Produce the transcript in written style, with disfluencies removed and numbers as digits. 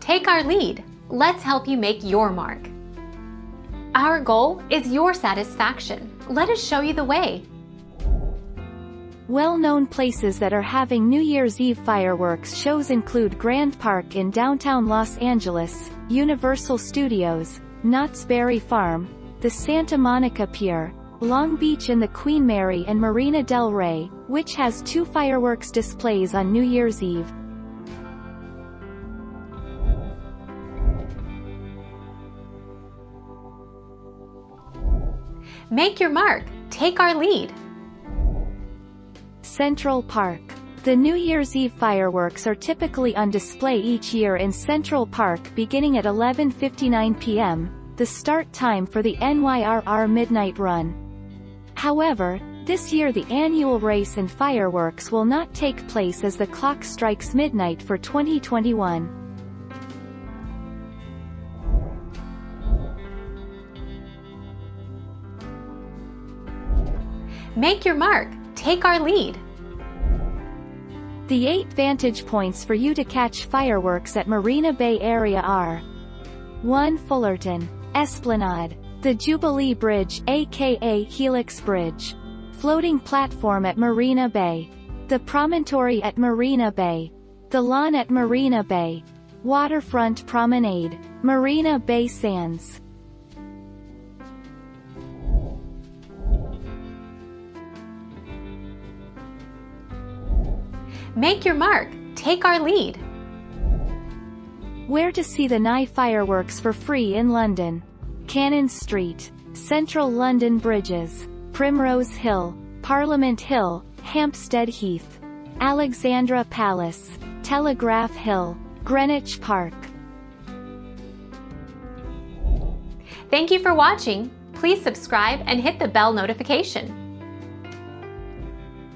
Take our lead. Let's help you make your mark. Our goal is your satisfaction. Let us show you the way. Well-known places that are having New Year's Eve fireworks shows include Grand Park in downtown Los Angeles, Universal Studios, Knott's Berry Farm, the Santa Monica Pier, Long Beach and the Queen Mary and Marina del Rey, which has 2 fireworks displays on New Year's Eve. Make your mark. Take our lead. Central Park. The New Year's Eve fireworks are typically on display each year in Central Park beginning at 11:59 p.m., the start time for the NYRR Midnight Run. However, this year the annual race and fireworks will not take place as the clock strikes midnight for 2021. Make your mark. Take our lead. The 8 vantage points for you to catch fireworks at Marina Bay area are: 1. Fullerton, Esplanade, the Jubilee Bridge aka Helix Bridge, floating platform at Marina Bay, the promontory at Marina Bay, the lawn at Marina Bay, waterfront promenade, Marina Bay Sands. Make your mark. Take our lead. Where to see the Nye fireworks for free in London: Cannon Street, Central London Bridges, Primrose Hill, Parliament Hill, Hampstead Heath, Alexandra Palace, Telegraph Hill, Greenwich Park. Thank you for watching. Please subscribe and hit the bell notification.